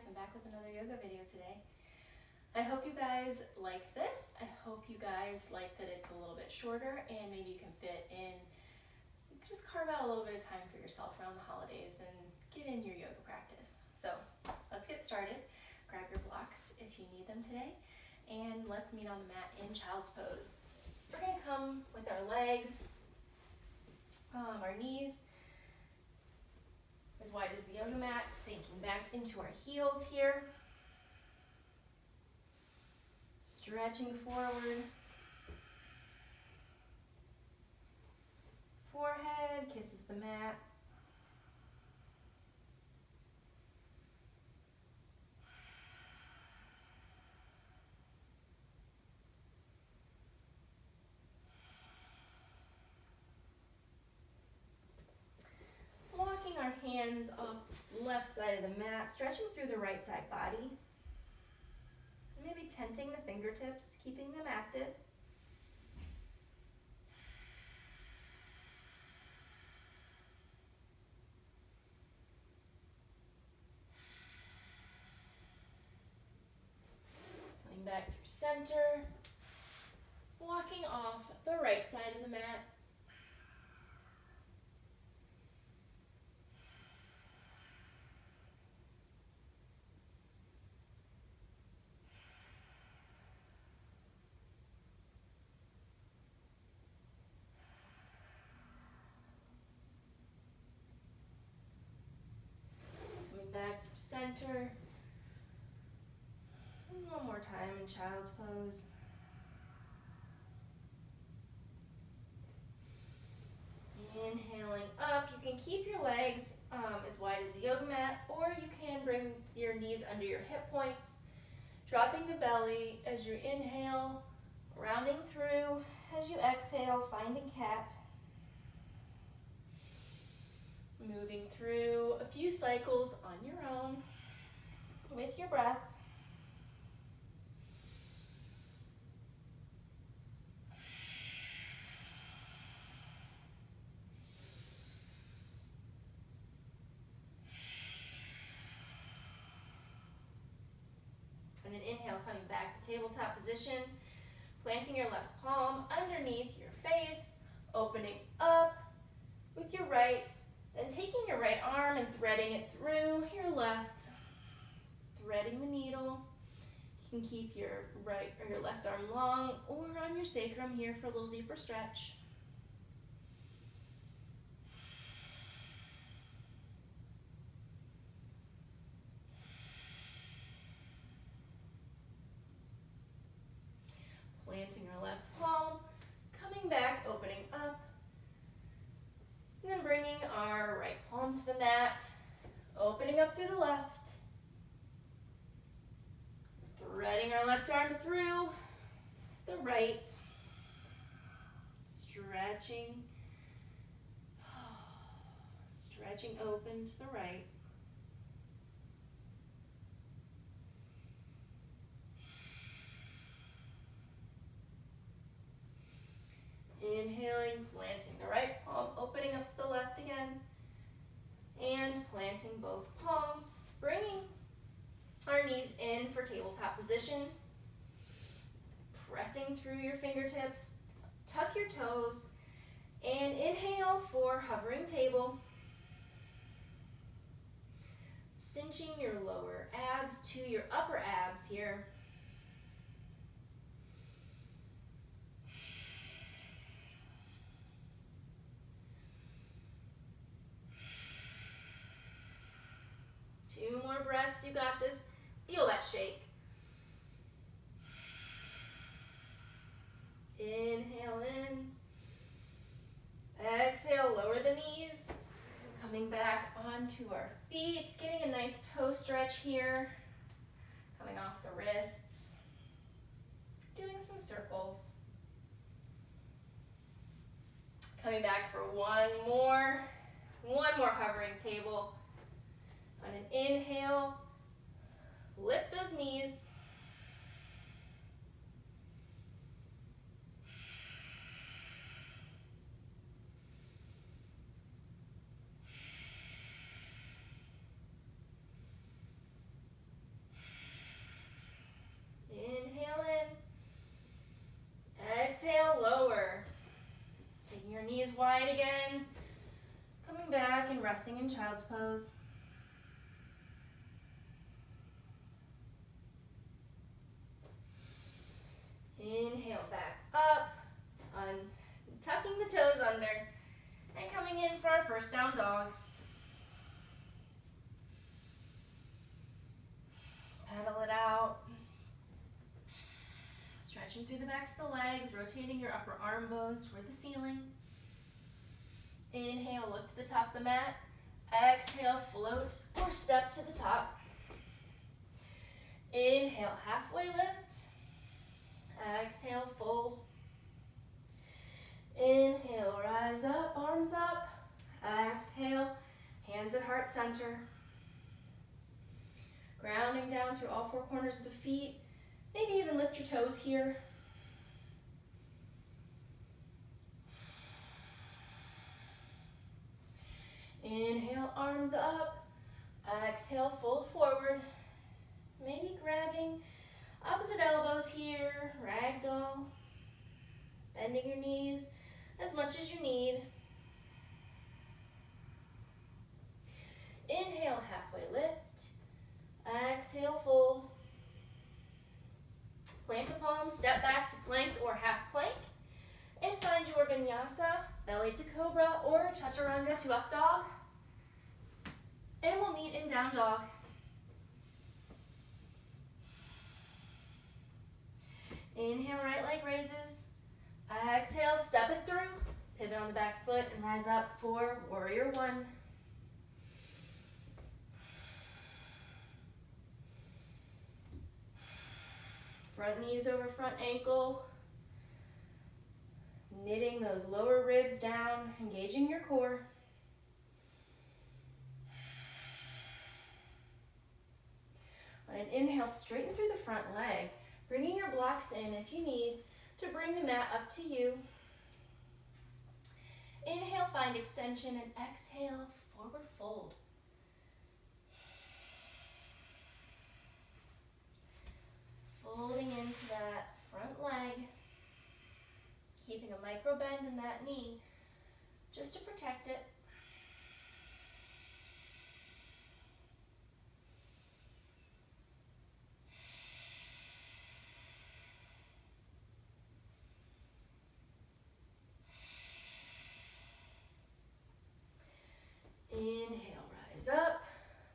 I'm back with another yoga video today. I hope you guys like this. I hope you guys like that it's a little bit shorter and maybe you can fit in, just carve out a little bit of time for yourself around the holidays and get in your yoga practice. So let's get started. Grab your blocks if you need them today, and let's meet on the mat in child's pose. We're gonna come with our legs, our knees as wide as the yoga mat, sinking back into our heels here. Stretching forward. Forehead kisses the mat. Walking our hands off the left side of the mat, stretching through the right side body. Maybe tenting the fingertips, keeping them active. Coming back through center. Walking off the right side of the mat. Back through center. And one more time in child's pose. Inhaling up. You can keep your legs as wide as the yoga mat, or you can bring your knees under your hip points, dropping the belly as you inhale, rounding through as you exhale, finding cat. Moving through a few cycles on your own with your breath. And then inhale, coming back to tabletop position, planting your left palm underneath your face, opening up with your right. Then taking your right arm and threading it through your left, threading the needle. You can keep your right or your left arm long or on your sacrum here for a little deeper stretch. Planting our left palm, coming back, opening up. And then bringing our right palm to the mat, opening up through the left, threading our left arm through the right, stretching, stretching open to the right. Inhaling, planting the right palm, opening up to the left again, and planting both palms, bringing our knees in for tabletop position, pressing through your fingertips, tuck your toes, and inhale for hovering table, cinching your lower abs to your upper abs here. Two more breaths, you got this. Feel that shake. Inhale in. Exhale, lower the knees. Coming back onto our feet, getting a nice toe stretch here. Coming off the wrists. Doing some circles. Coming back for one more hovering table. On an inhale, lift those knees. resting in child's pose. Inhale, back up, tucking the toes under, and coming in for our first down dog. Pedal it out. Stretching through the backs of the legs, rotating your upper arm bones toward the ceiling. Inhale, look to the top of the mat. Exhale, float or step to the top. Inhale, halfway lift. Exhale, fold. Inhale, rise up, arms up. Exhale, hands at heart center. Grounding down through all four corners of the feet. Maybe even lift your toes here. Inhale, arms up. Exhale, fold forward. Maybe grabbing opposite elbows here, ragdoll. Bending your knees as much as you need. Inhale, halfway lift. Exhale, fold. Plant the palms, step back to plank or half plank. And find your vinyasa, belly to cobra or chaturanga to up dog. And we'll meet in down dog. Inhale, right leg raises. Exhale, step it through. Pivot on the back foot and rise up for warrior one. Front knees over front ankle. Knitting those lower ribs down, engaging your core. On an inhale, straighten through the front leg, bringing your blocks in if you need to bring the mat up to you. Inhale, find extension, and exhale, forward fold. Folding into that front leg, keeping a micro bend in that knee just to protect it. Inhale, rise up,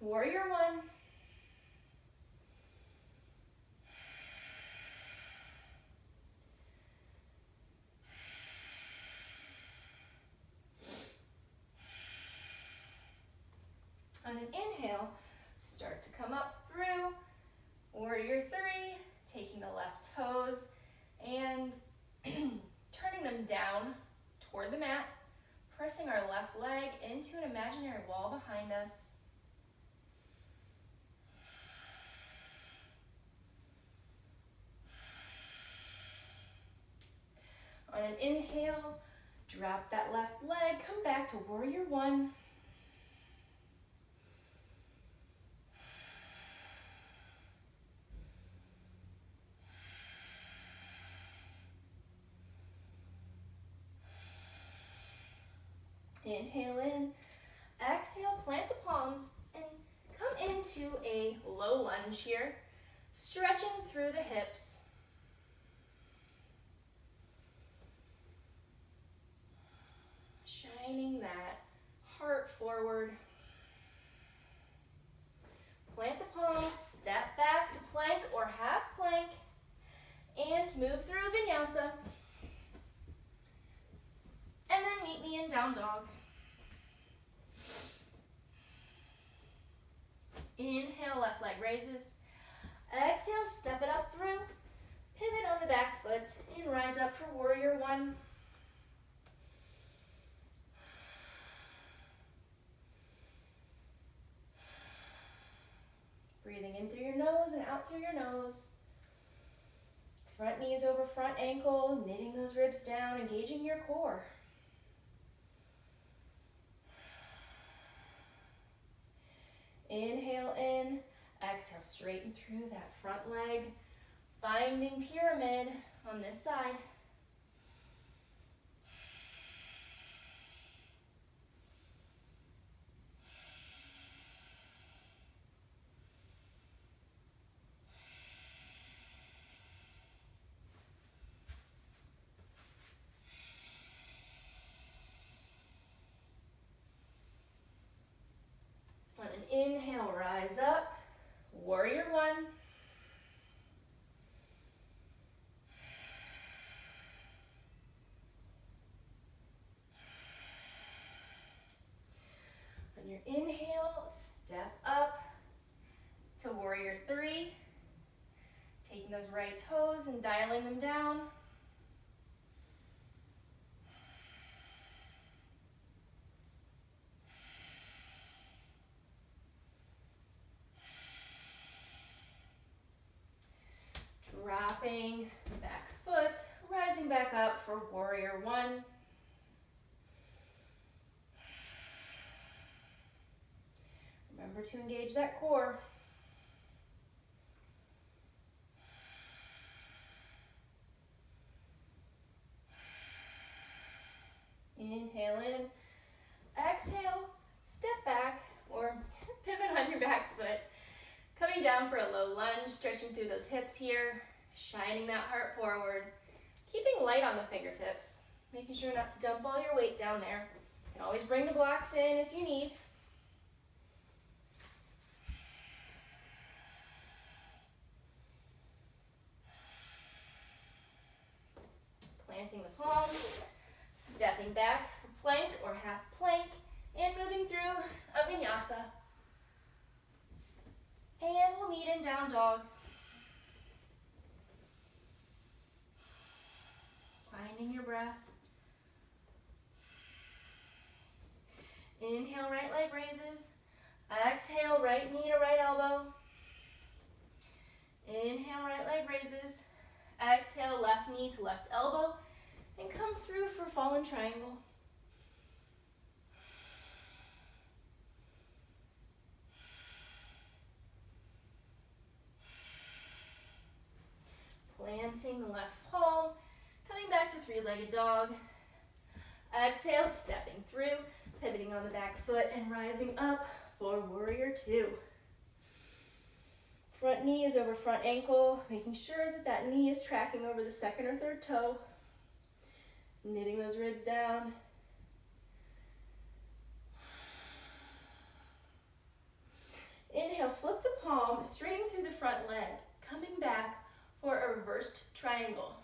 warrior one. On an inhale, start to come up through warrior three, taking the left toes and turning them down toward the mat, pressing our left leg into an imaginary wall behind us. On an inhale, drop that left leg, come back to warrior one. Inhale in, exhale, plant the palms and come into a low lunge here, stretching through the hips. Shining that heart forward. Plant the palms, step back to plank or half plank, and move through vinyasa. And then meet me in down dog. Inhale, left leg raises. Exhale, step it up through. Pivot on the back foot and rise up for warrior one. Breathing in through your nose and out through your nose. Front knees over front ankle, knitting those ribs down, engaging your core. Inhale in, exhale, straighten through that front leg, finding pyramid on this side. rise up, warrior one. On your inhale, step up to warrior three, taking those right toes and dialing them down. Dropping the back foot, rising back up for warrior one. Remember to engage that core. Inhale in, exhale, step back or pivot on your back foot. Coming down for a low lunge, stretching through those hips here, shining that heart forward, keeping light on the fingertips, making sure not to dump all your weight down there. You can always bring the blocks in if you need. Planting the palms, stepping back for plank or half plank, and moving through a vinyasa. And we'll meet in down dog. Finding your breath. Inhale, right leg raises. Exhale, right knee to right elbow. Inhale, right leg raises. Exhale, left knee to left elbow. And come through for fallen triangle. Planting the left palm, coming back to three-legged dog. Exhale, stepping through, pivoting on the back foot and rising up for warrior two. Front knee is over front ankle, making sure that that knee is tracking over the second or third toe. Knitting those ribs down. Inhale, flip the palm, straighten through the front leg, coming back for a reversed triangle.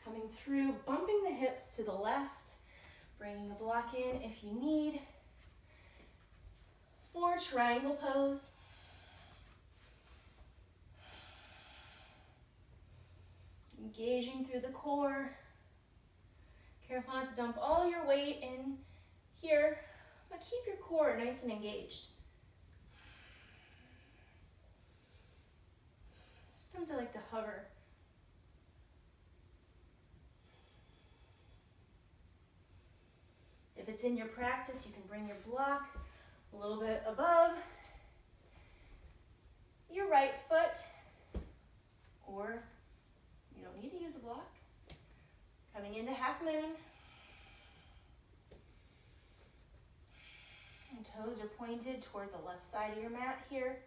Coming through, bumping the hips to the left, bringing the block in if you need. For triangle pose. Engaging through the core. Careful not to dump all your weight in here, but keep your core nice and engaged. Sometimes I like to hover. If it's in your practice, you can bring your block a little bit above your right foot, or you don't need to use a block. Coming into half moon. And toes are pointed toward the left side of your mat here.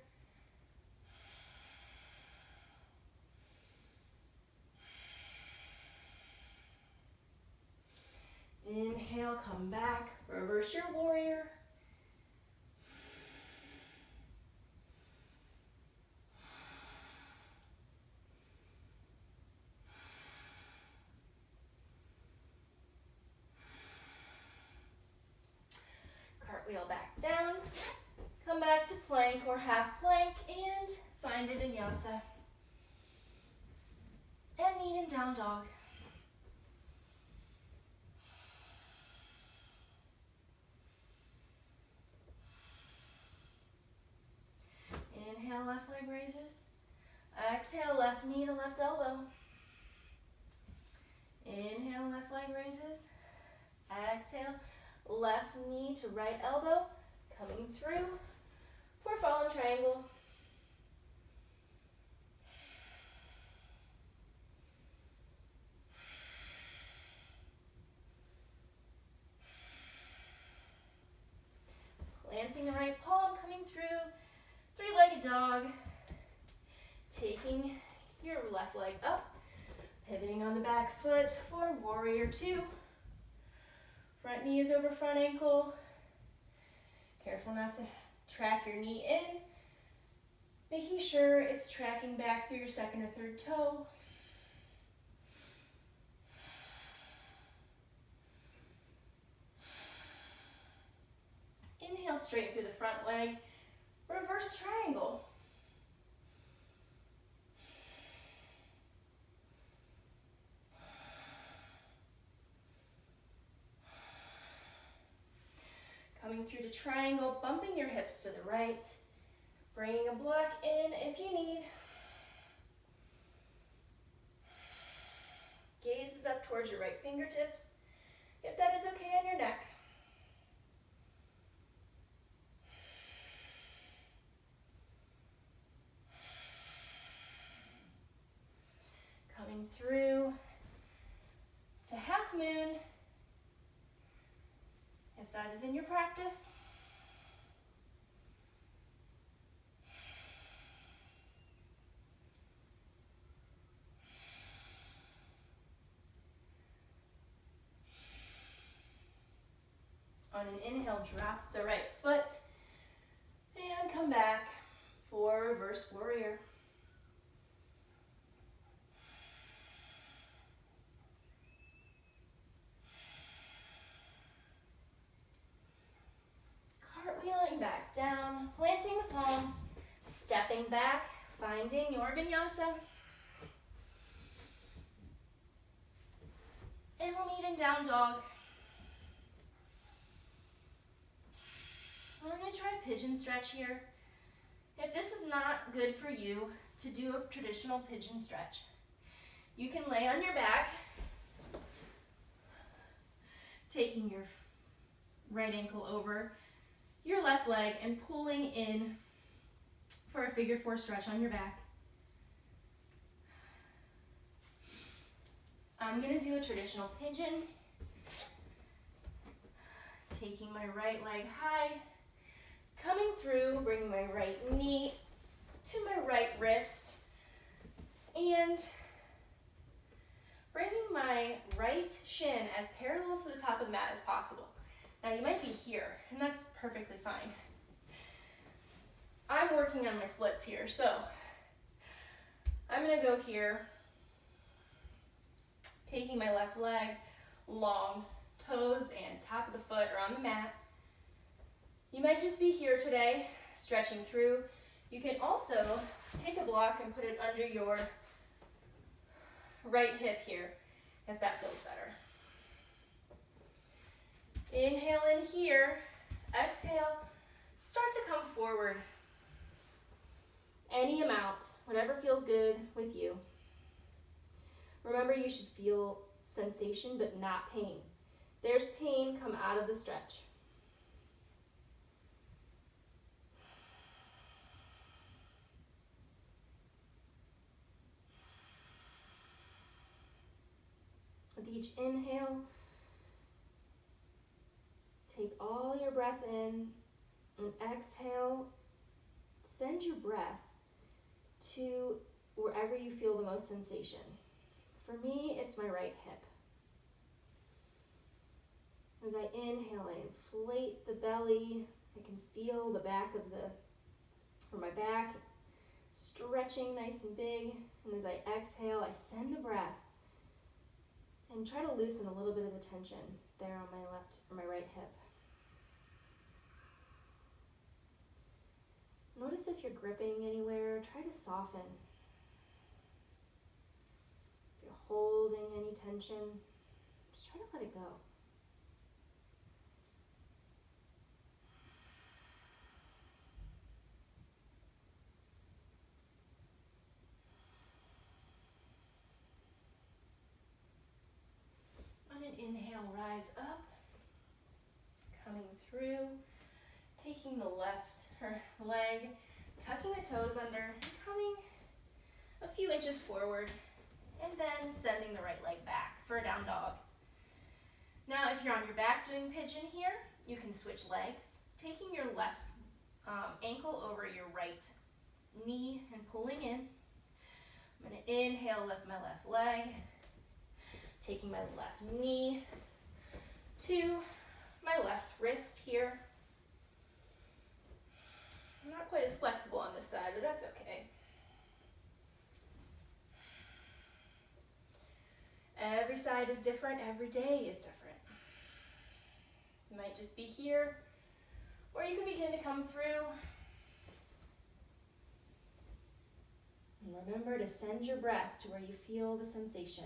Inhale, come back, reverse your warrior. Cartwheel back down, come back to plank or half plank and find a vinyasa. And meet in down dog. Inhale, left leg raises. Exhale, left knee to left elbow. Inhale, left leg raises. Exhale, left knee to right elbow. Coming through for fallen triangle. Planting the right palm, coming through. Three-legged dog, taking your left leg up, Pivoting on the back foot for warrior two. Front knee is over front ankle. Careful not to track your knee in. Making sure it's tracking back through your second or third toe. Inhale, straighten through the front leg. Reverse triangle. Coming through to triangle, bumping your hips to the right. Bringing a block in if you need. Gaze is up towards your right fingertips, if that is okay on your neck. Coming through to half moon, if that is in your practice. On an inhale, drop the right foot and come back for reverse warrior. Cartwheeling back down, planting the palms, stepping back, finding your vinyasa. And we'll meet in down dog. We're going to try pigeon stretch here. If this is not good for you to do a traditional pigeon stretch, you can lay on your back, taking your right ankle over your left leg and pulling in for a figure four stretch on your back. I'm going to do a traditional pigeon, taking my right leg high, coming through, bringing my right knee to my right wrist, and bringing my right shin as parallel to the top of the mat as possible. Now you might be here, and that's perfectly fine. I'm working on my splits here, so I'm gonna go here, taking my left leg long, toes and top of the foot are on the mat. You might just be here today, stretching through. You can also take a block and put it under your right hip here, if that feels better. Inhale in here, exhale, start to come forward. Any amount, whatever feels good with you. Remember, you should feel sensation but not pain. There's pain, come out of the stretch. With each inhale, take all your breath in, and exhale, send your breath to wherever you feel the most sensation. For me, it's my right hip. As I inhale, I inflate the belly. I can feel the back of my back stretching nice and big. And as I exhale, I send the breath and try to loosen a little bit of the tension there on my left or my right hip. Notice if you're gripping anywhere, try to soften. If you're holding any tension, just try to let it go. On an inhale, rise up, coming through, taking the left leg, tucking the toes under, and coming a few inches forward, and then sending the right leg back for a down dog. Now, if you're on your back doing pigeon here, you can switch legs, taking your left ankle over your right knee and pulling in. I'm going to inhale, lift my left leg, Taking my left knee to my left wrist here. I'm not quite as flexible on this side, but that's okay. Every side is different, every day is different. You might just be here, or you can begin to come through. And remember to send your breath to where you feel the sensation.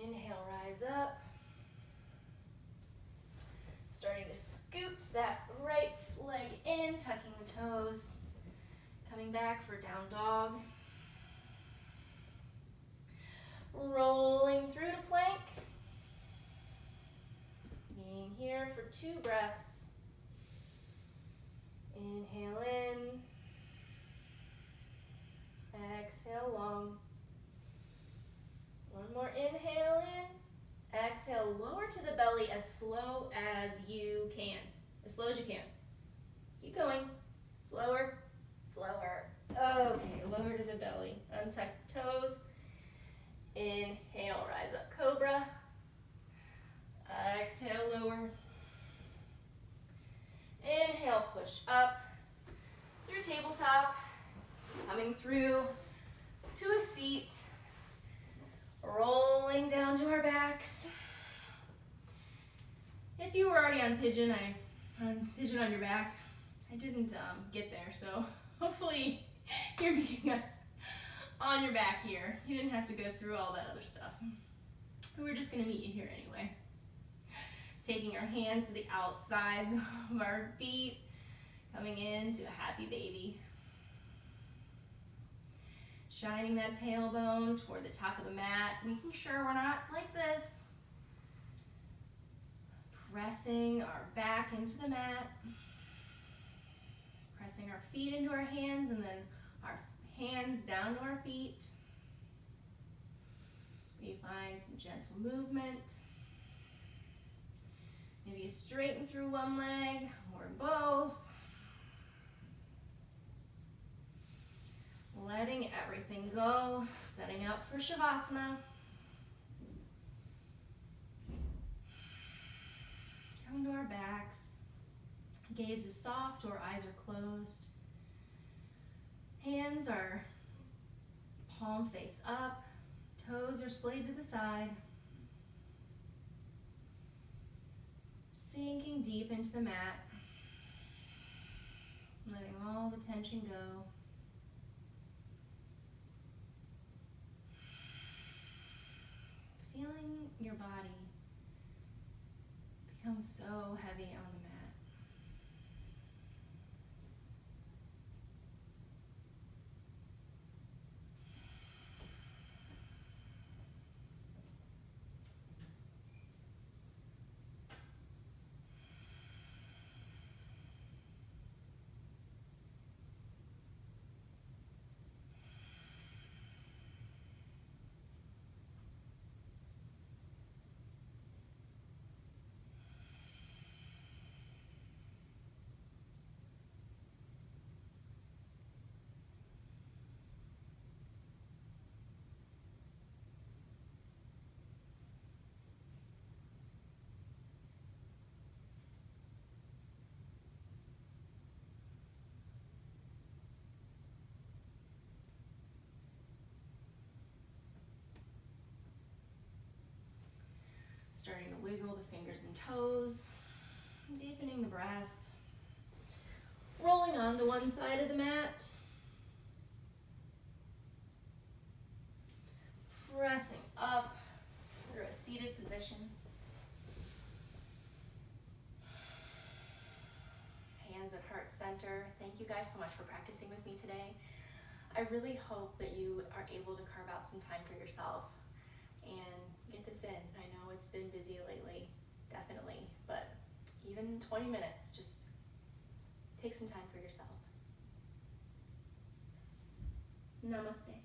Inhale, rise up. Starting to scoot that right leg in, tucking the toes. Coming back for down dog. Rolling through to plank. Being here for 2 breaths. Inhale in. Exhale long. One more inhale in. Exhale, lower to the belly as slow as you can. As slow as you can. Keep going. Slower, slower. Okay, lower to the belly. Untuck the toes. Inhale, rise up, cobra. Exhale, lower. Inhale, push up through tabletop. Coming through to a seat. Rolling down to our backs. If you were already on pigeon, pigeon on your back. I didn't get there, so hopefully you're meeting us on your back here. You didn't have to go through all that other stuff. We're just gonna meet you here anyway. Taking our hands to the outsides of our feet, coming into a happy baby. Shining that tailbone toward the top of the mat, making sure we're not like this. Pressing our back into the mat. Pressing our feet into our hands and then our hands down to our feet. We find some gentle movement. Maybe you straighten through one leg or both. Letting everything go, setting up for Shavasana. Coming to our backs. Gaze is soft or eyes are closed. Hands are palm face up. Toes are splayed to the side. Sinking deep into the mat. Letting all the tension go. Feeling your body become so heavy on the mat. fingers and toes, deepening the breath, rolling onto one side of the mat, pressing up through a seated position. Hands at heart center. Thank you guys so much for practicing with me today. I really hope that you are able to carve out some time for yourself and get this in. I know it's been busy lately, definitely, but even 20 minutes, just take some time for yourself. Namaste.